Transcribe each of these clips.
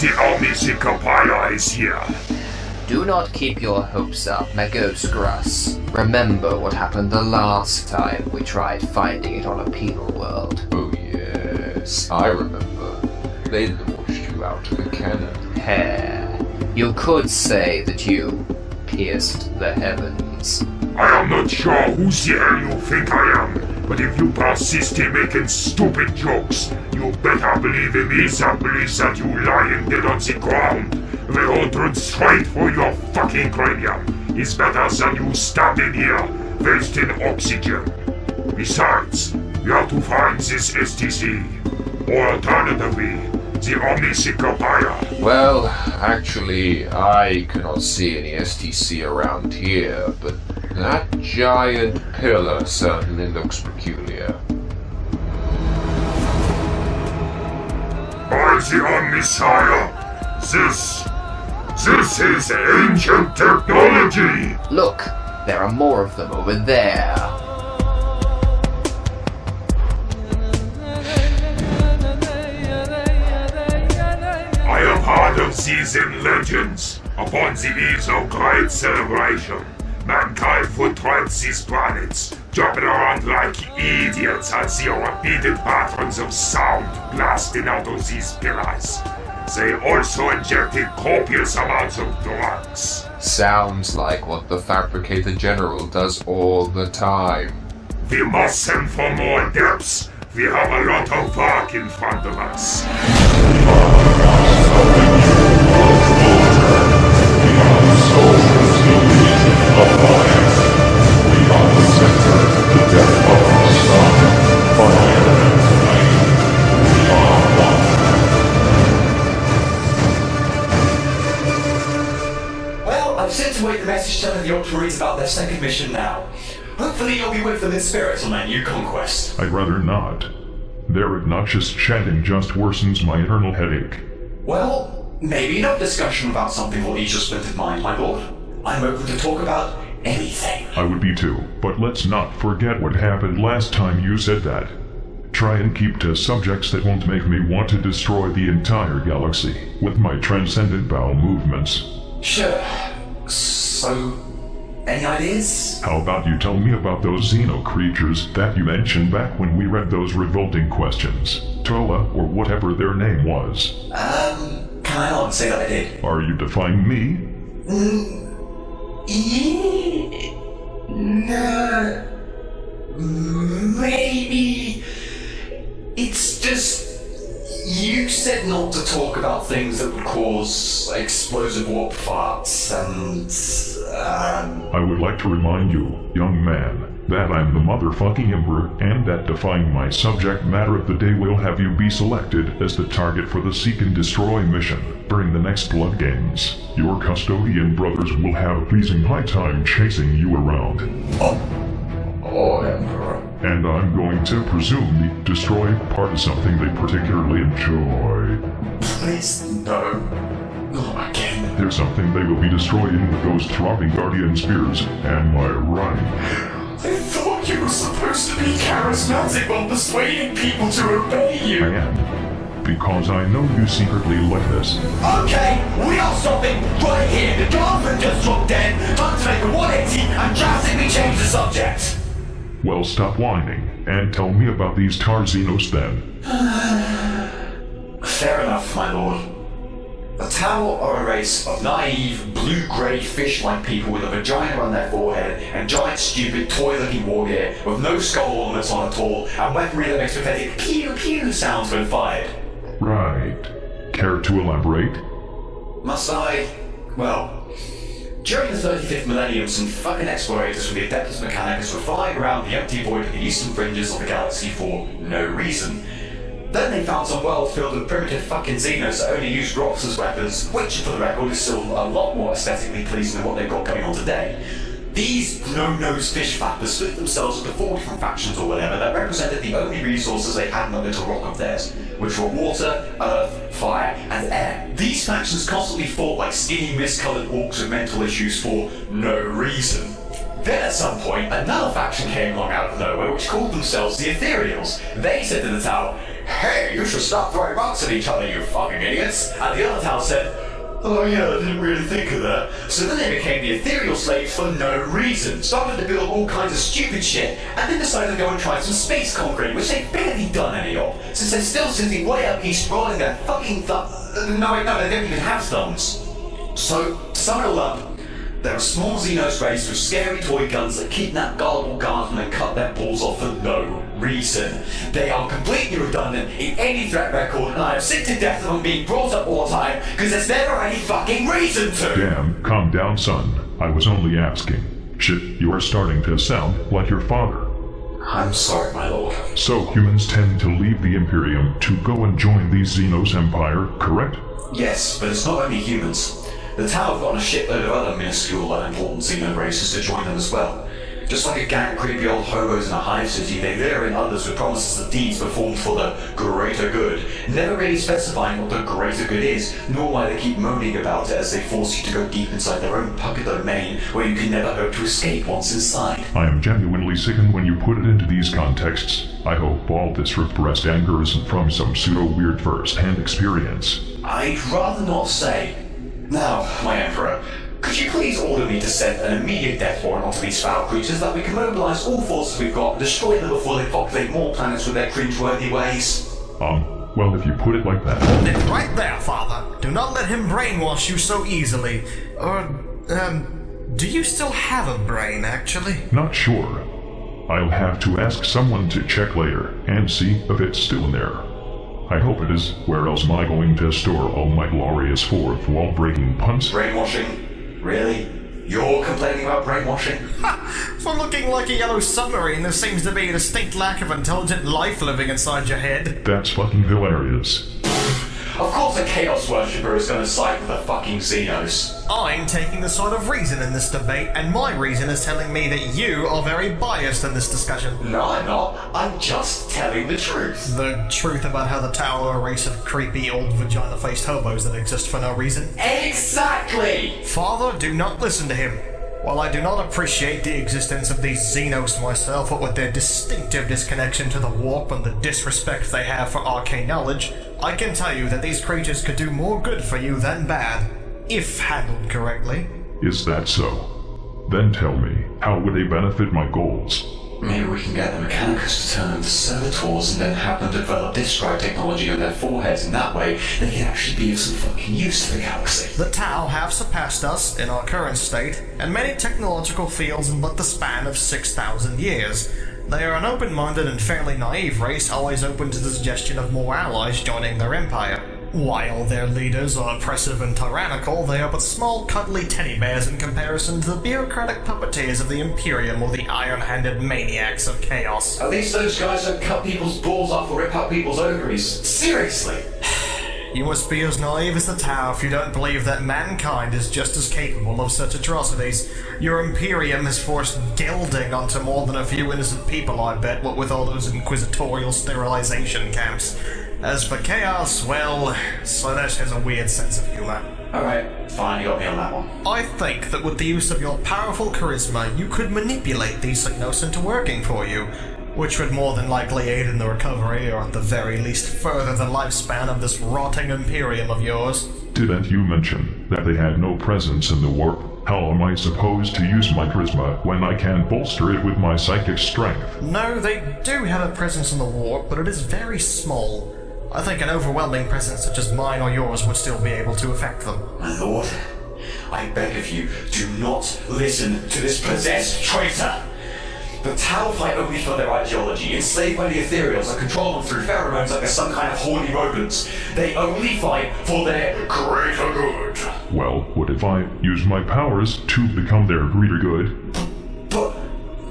The Omniscopia is here. Do not keep your hopes up, Magosgras. Remember what happened the last time we tried finding it on a penal world. Oh yes, I remember. They launched you out of a cannon. Hair. You could say that you pierced the heavens. I am not sure who the hell you think I am, but if you persist in making stupid jokes, you better believe in me that belief that you lying dead on the ground, 100 straight for your fucking cranium, is better than you standing here, wasting oxygen. Besides, we have to find this STC, or alternatively, the Omniscopia. Well, actually, I cannot see any STC around here, but that giant pillar certainly looks peculiar. By the Omniscire, this is ancient technology! Look, there are more of them over there. I have heard of seasoned legends. Upon the eve of great celebration, mankind would tread these planets, jumping around like idiots as the repeated patterns of sound blasting out of these pillars. They also injected copious amounts of drugs. Sounds like what the Fabricator General does all the time. We must send for more depths. We have a lot of work in front of us. Well, I've sent away the message telling the Ultramarines about their second mission now. Hopefully you'll be with them in spirit on their new conquest. I'd rather not. Their obnoxious chatting just worsens my eternal headache. Well, maybe enough discussion about something will ease your splintered mind, my lord. I'm open to talk about anything. I would be too, but let's not forget what happened last time you said that. Try and keep to subjects that won't make me want to destroy the entire galaxy with my transcendent bowel movements. Sure. So, any ideas? How about you tell me about those Xeno creatures that you mentioned back when we read those revolting questions? Tola, or whatever their name was. Can I not say that I did? Are you defying me? No. Maybe. It's just. You said not to talk about things that would cause explosive warp farts, and. I would like to remind you, young man, that I'm the motherfucking Emperor, and that defying my subject matter of the day will have you be selected as the target for the Seek and Destroy mission during the next Blood Games. Your custodian brothers will have a pleasing high time chasing you around. Oh, Emperor. And I'm going to presumably destroy part of something they particularly enjoy. Please, no. Not again. There's something they will be destroying with those throbbing guardian spears. Am I right? I thought you were supposed to be charismatic while persuading people to obey you. I am. Because I know you secretly like this. Okay, we are stopping right here. The government just dropped dead. Time to make a 180 and drastically change the subject. Well, stop whining, and tell me about these Tarzinos then. Fair enough, my lord. The Tau are a race of naive, blue-grey, fish-like people with a vagina on their forehead and giant, stupid, toy-looking war gear with no skull ornaments on at all and weaponry that makes pathetic pew-pew sounds when fired. Right. Care to elaborate? Must I? Well, during the 35th millennium, some fucking explorators from the Adeptus Mechanicus were flying around the empty void of the eastern fringes of the galaxy for no reason. Then they found some world filled with primitive fucking Xenos that only used rocks as weapons, which, for the record, is still a lot more aesthetically pleasing than what they've got going on today. These no-nose fish flappers split themselves into 4 different factions or whatever that represented the only resources they had in that little rock of theirs, which were water, earth, fire, and air. These factions constantly fought like skinny, mist-coloured orcs with mental issues for no reason. Then at some point, another faction came along out of nowhere which called themselves the Ethereals. They said to the Tau, "Hey, you should stop throwing rocks at each other, you fucking idiots." And the other Tau said, "Oh yeah, I didn't really think of that." So then they became the ethereal slaves for no reason, started to build all kinds of stupid shit, and then decided to go and try some space conquering, which they've barely done any of, since they're still sitting way up east rolling their fucking no, they don't even have thumbs. So, to sum it all up, they're a small Xenos race with scary toy guns that kidnap gullible guardsmen and cut their balls off for no reason. They are completely redundant in any threat record, and I am sick to death of them being brought up all the time, because there's never any fucking reason to! Damn, calm down, son. I was only asking. Shit, you are starting to sound like your father. I'm sorry, my lord. So humans tend to leave the Imperium to go and join the Xenos Empire, correct? Yes, but it's not only humans. The Tau have gotten a shitload of other minuscule and important Xeno races to join them as well. Just like a gang of creepy old hobos in a hive city, they lure in others with promises of deeds performed for the greater good, never really specifying what the greater good is, nor why they keep moaning about it as they force you to go deep inside their own pocket domain, where you can never hope to escape once inside. I am genuinely sickened when you put it into these contexts. I hope all this repressed anger isn't from some pseudo-weird first-hand experience. I'd rather not say. Now, my Emperor, could you please order me to send an immediate death warrant onto these foul creatures that we can mobilize all forces we've got and destroy them before they populate more planets with their cringeworthy ways? Well, if you put it like that... Hold it right there, Father. Do not let him brainwash you so easily. Do you still have a brain, actually? Not sure. I'll have to ask someone to check later and see if it's still in there. I hope it is. Where else am I going to store all my glorious fourth wall-breaking punts? Brainwashing? Really? You're complaining about brainwashing? Ha! For looking like a yellow submarine, there seems to be a distinct lack of intelligent life living inside your head. That's fucking hilarious. Of course a Chaos Worshipper is gonna side with the fucking Xenos. I'm taking the side of reason in this debate, and my reason is telling me that you are very biased in this discussion. No, I'm not. I'm just telling the truth. The truth about how the Tower are a race of creepy old vagina-faced hobos that exist for no reason? Exactly! Father, do not listen to him. While I do not appreciate the existence of these Xenos myself, what with their distinctive disconnection to the warp and the disrespect they have for arcane knowledge, I can tell you that these creatures could do more good for you than bad, if handled correctly. Is that so? Then tell me, how would they benefit my goals? Maybe we can get the Mechanicus to turn them to servitors and then have them develop this scribe technology on their foreheads, and that way they can actually be of some fucking use to the galaxy. The Tau have surpassed us in our current state, and many technological fields in but the span of 6,000 years. They are an open-minded and fairly naive race, always open to the suggestion of more allies joining their empire. While their leaders are oppressive and tyrannical, they are but small, cuddly teddy bears in comparison to the bureaucratic puppeteers of the Imperium or the iron-handed maniacs of chaos. At least those guys don't cut people's balls off or rip out people's ovaries. Seriously! You must be as naive as the Tau if you don't believe that mankind is just as capable of such atrocities. Your Imperium has forced gelding onto more than a few innocent people, I bet, what with all those inquisitorial sterilization camps. As for chaos, well, Slanesh has a weird sense of humor. Alright, fine, you got me on that one. I think that with the use of your powerful charisma, you could manipulate these Xenos into working for you, which would more than likely aid in the recovery, or at the very least further the lifespan of this rotting Imperium of yours. Didn't you mention that they had no presence in the warp? How am I supposed to use my charisma when I can't bolster it with my psychic strength? No, they do have a presence in the warp, but it is very small. I think an overwhelming presence such as mine or yours would still be able to affect them. My lord, I beg of you, do not listen to this possessed traitor! The Tau fight only for their ideology, enslaved by the ethereals and control them through pheromones like they're some kind of horny rodents. They only fight for their greater good. Well, what if I use my powers to become their greater good? But,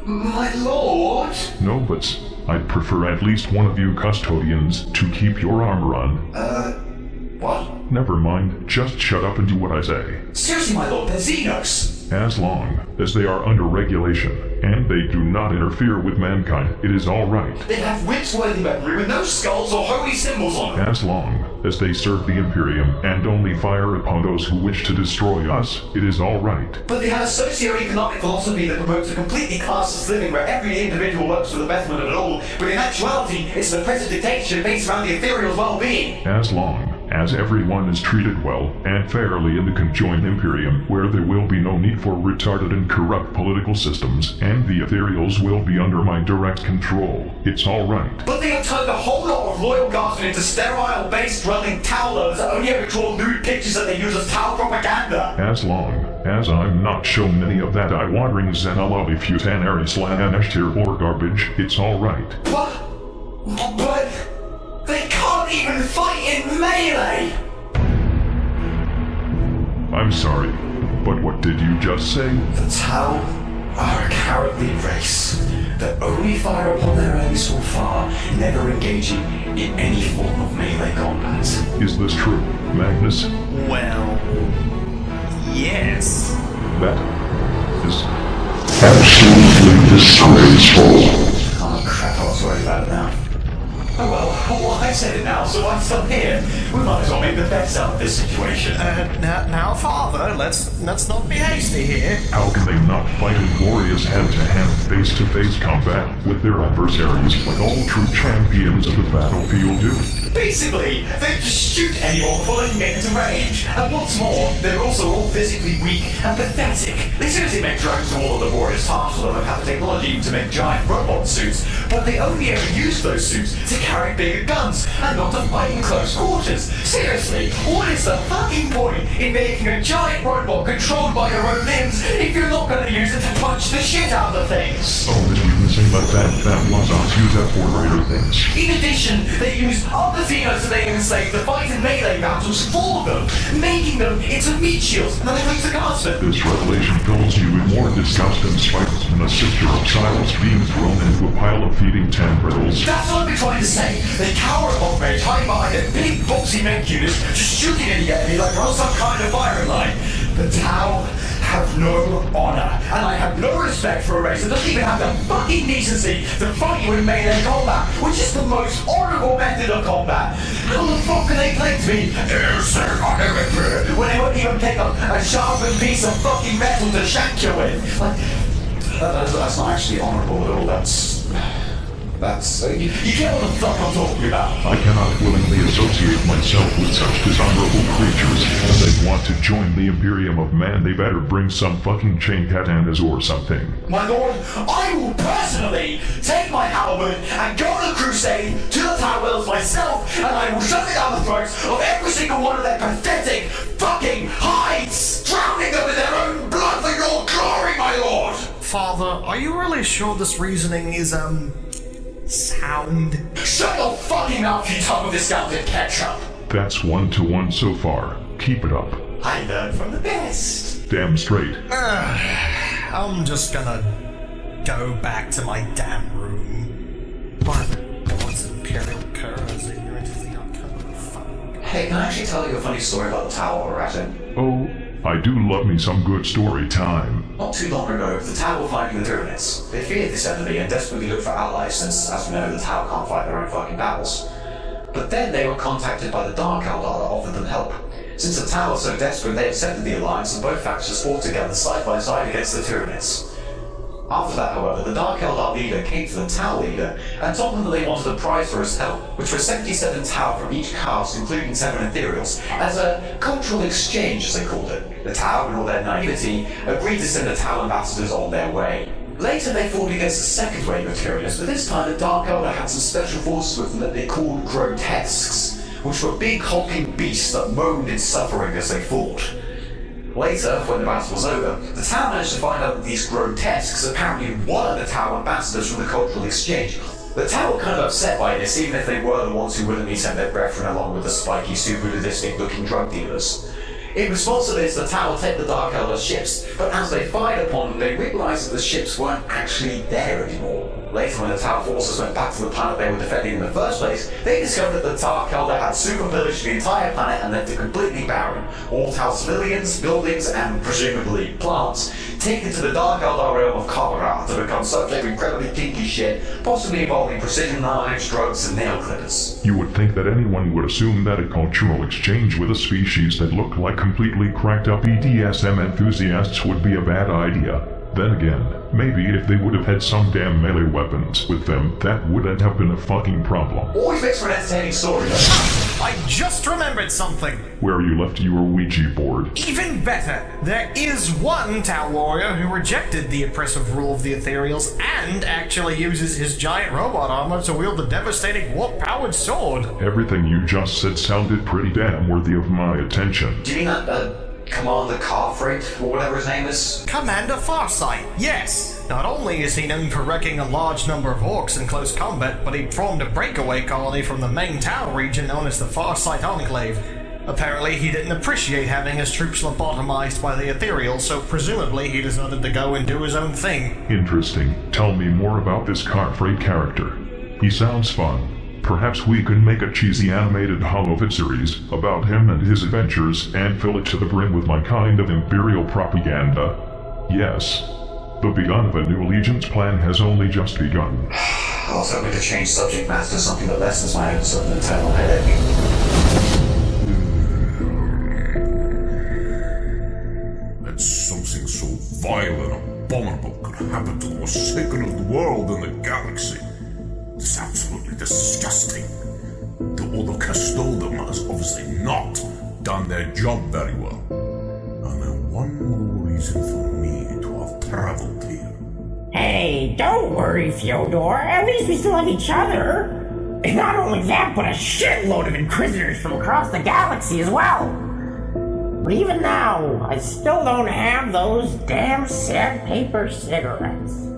my lord? No buts. I'd prefer at least one of you custodians to keep your armor on. What? Never mind, just shut up and do what I say. Seriously, my lord, they're Xenos! As long as they are under regulation, and they do not interfere with mankind, it is all right. They have winch-worthy weaponry with no skulls or holy symbols on them. As long as they serve the Imperium and only fire upon those who wish to destroy us, it is all right. But they have a socio-economic philosophy that promotes a completely classless living where every individual works for the betterment of it all, but in actuality, it's an oppressive dictatorship based around the ethereal's well-being. As long as everyone is treated well and fairly in the conjoined Imperium, where there will be no need for retarded and corrupt political systems, and the ethereals will be under my direct control, it's all right. But they have turned a whole lot of loyal guardsmen into sterile, base-dwelling towlers that only ever draw lewd pictures that they use as towel propaganda. As long as I'm not shown any of that eye-watering Xenolobi futanary slanashtir or garbage, it's all right. But they can't even fight in melee! I'm sorry, but what did you just say? The Tau are a cowardly race that only fire upon their enemies from far, never engaging in any form of melee combat. Is this true, Magnus? Well, yes. That is Absolutely disgraceful. Oh crap, I was worried about it now. Oh well, I said it now, so I'm still here. We might as well make the best out of this situation. Now, Father, let's not be hasty here. how can they not fight in glorious hand-to-hand, face-to-face combat with their adversaries like all true champions of the battlefield do? Basically, they just shoot anyone before they can get into range. And what's more, they're also all physically weak and pathetic. They seriously make drones to all the laborious tasks for them and have the technology to make giant robot suits, but they only ever use those suits to carry bigger guns and not to fight in close quarters. Seriously, what is the fucking point in making a giant robot controlled by your own limbs if you're not going to use it to punch the shit out of things? Oh, this weaknessing like that was us use that for greater things. In addition, they use other Xenos that they enslave to fight in melee battles for them, making them into meat shields and then they lose the guardsmen. This revelation fills you with more disgust and spite than a sister of silence being thrown into a pile of feeding tendrils. That's what I've been trying to say. They cower upon rage, hide behind their big boxy mech units, just shooting at the enemy like they're on some kind of firing line. The Tau have no honor, and I have no respect for a race that doesn't even have the fucking decency to fight you in melee combat, which is the most honorable method of combat. How the fuck can they claim to be when they won't even pick up a sharpened piece of fucking metal to shank you with? Like, that's not actually honorable at all. You get what the fuck I'm talking about. I cannot willingly associate myself with such dishonorable creatures. If they want to join the Imperium of Man, they better bring some fucking chain katanas or something. My lord, I will personally take my halberd and go on a crusade to the Towers myself, and I will shove it down the throats of every single one of their pathetic fucking hides, drowning them in their own blood for your glory, my lord! Father, are you really sure this reasoning is, sound? Shut your fucking mouth, you tub of discounted ketchup! That's 1-to-1 so far. Keep it up. I learned from the best. Damn straight. I'm just gonna go back to my damn room. But what's Imperial Curs ignorant of the uncovered fun? Hey, can I actually tell you a funny story about the Tower we're at in? Oh, I do love me some good story time. Not too long ago, the Tau were fighting the Tyranids. They feared this enemy and desperately looked for allies since, as we know, the Tau can't fight their own fucking battles. But then they were contacted by the Dark Eldar that offered them help. Since the Tau were so desperate, they accepted the alliance and both factions fought together side by side against the Tyranids. After that, however, the Dark Eldar leader came to the Tau leader and told them that they wanted a prize for his help, which was 77 Tau from each caste, including 7 Ethereals, as a cultural exchange, as they called it. The Tau, in all their naivety, agreed to send the Tau ambassadors on their way. Later, they fought against the second wave of Tyranids, but this time the Dark Eldar had some special forces with them that they called grotesques, which were big hulking beasts that moaned in suffering as they fought. Later, when the battle was over, the Tau managed to find out that these grotesques apparently were the Tau ambassadors from the cultural exchange. The Tau were kind of upset by this, even if they were the ones who willingly sent their brethren along with the spiky, super sadistic looking drug dealers. In response to this, the Tau take the Dark Eldar ships, but as they fired upon them, they realised that the ships weren't actually there anymore. Later, when the Tau forces went back to the planet they were defending in the first place, they discovered that the Dark Elder had super-pillaged the entire planet and left it completely barren. All Tau civilians, buildings, and presumably plants taken to the Dark Elder realm of Colorado to become subject to incredibly kinky shit, possibly involving precision knives, drugs, and nail clippers. You would think that anyone would assume that a cultural exchange with a species that looked like completely cracked up BDSM enthusiasts would be a bad idea. Then again, maybe if they would have had some damn melee weapons with them, that wouldn't have been a fucking problem. Always makes for an entertaining story, though. I just remembered something. Where you left your Ouija board. Even better, there is one Tau warrior who rejected the oppressive rule of the Ethereals and actually uses his giant robot armor to wield the devastating warp-powered sword. Everything you just said sounded pretty damn worthy of my attention. Do you mean that, Commander Carfreight, or whatever his name is? Commander Farsight, yes! Not only is he known for wrecking a large number of orcs in close combat, but he formed a breakaway colony from the main Tau region known as the Farsight Enclave. Apparently he didn't appreciate having his troops lobotomized by the Ethereals, so presumably he decided to go and do his own thing. Interesting. Tell me more about this Carfreight character. He sounds fun. Perhaps we could make a cheesy animated holovid series about him and his adventures and fill it to the brim with my kind of imperial propaganda. Yes, the begun of a new allegiance plan has only just begun. I was hoping to change subject matter to something that lessens my own sort of internal headache. That something so vile and abominable could happen to the most sacred of the world in the galaxy. It's absolutely disgusting. The Order Custodium has obviously not done their job very well. And then one more reason for me to have traveled here. Hey, don't worry, Fyodor. At least we still have each other. And not only that, but a shitload of Inquisitors from across the galaxy as well. But even now, I still don't have those damn sandpaper cigarettes.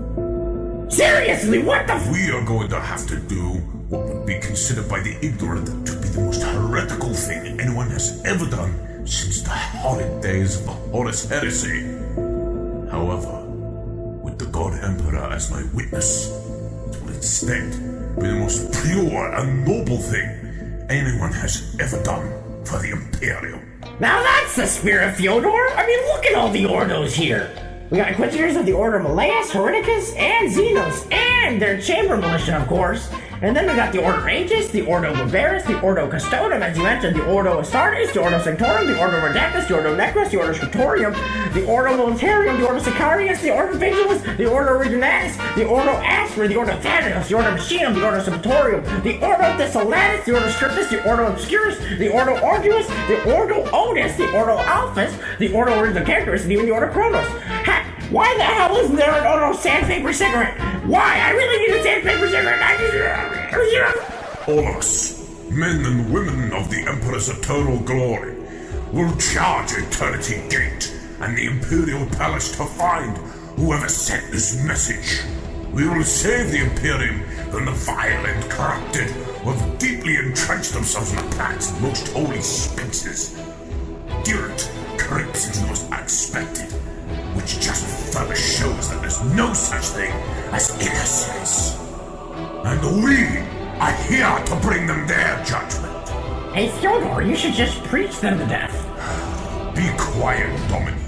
Seriously, what the We are going to have to do what would be considered by the ignorant to be the most heretical thing anyone has ever done since the horrid days of the Horus Heresy. However, with the God Emperor as my witness, it will instead be the most pure and noble thing anyone has ever done for the Imperium. Now that's the spirit, Fyodor! I mean, look at all the Ordos here! We got Inquisitors of the Order of Malleus, Hereticus, and Xenos, and their Chamber Militia, of course. And then we got the Ordo Aegis, the Ordo Barbarus, the Ordo Custodium, as you mentioned, the Ordo Astartes, the Ordo Sanctorum, the Ordo Redactus, the Ordo Necros, the Ordo Scriptorium, the Ordo Militarium, the Ordo Sicarius, the Ordo Vigilis, the Ordo Originatus, the Ordo Aspera, the Ordo Thanatos, the Ordo Machinum, the Ordo Sepultorium, the Ordo Thessalatus, the Ordo Scriptus, the Ordo Obscurus, the Ordo Arduus, the Ordo Otis, the Ordo Alphas, the Ordo Orizocanterus, and even the Ordo Kronos. Heck, why the hell isn't there an Ordo Sandpaper Cigarette? Why? I really need a sandpaper cigarette! All of us, men and women of the Emperor's eternal glory, will charge Eternity Gate and the Imperial Palace to find whoever sent this message. We will save the Imperium from the vile and corrupted who have deeply entrenched themselves in the planet's most holy spaces. Dirt creeps into the most unexpected, which just further shows that there's no such thing as innocence. And we are here to bring them their judgment. Hey, Fyodor, you should just preach them to death. Be quiet, Dominic.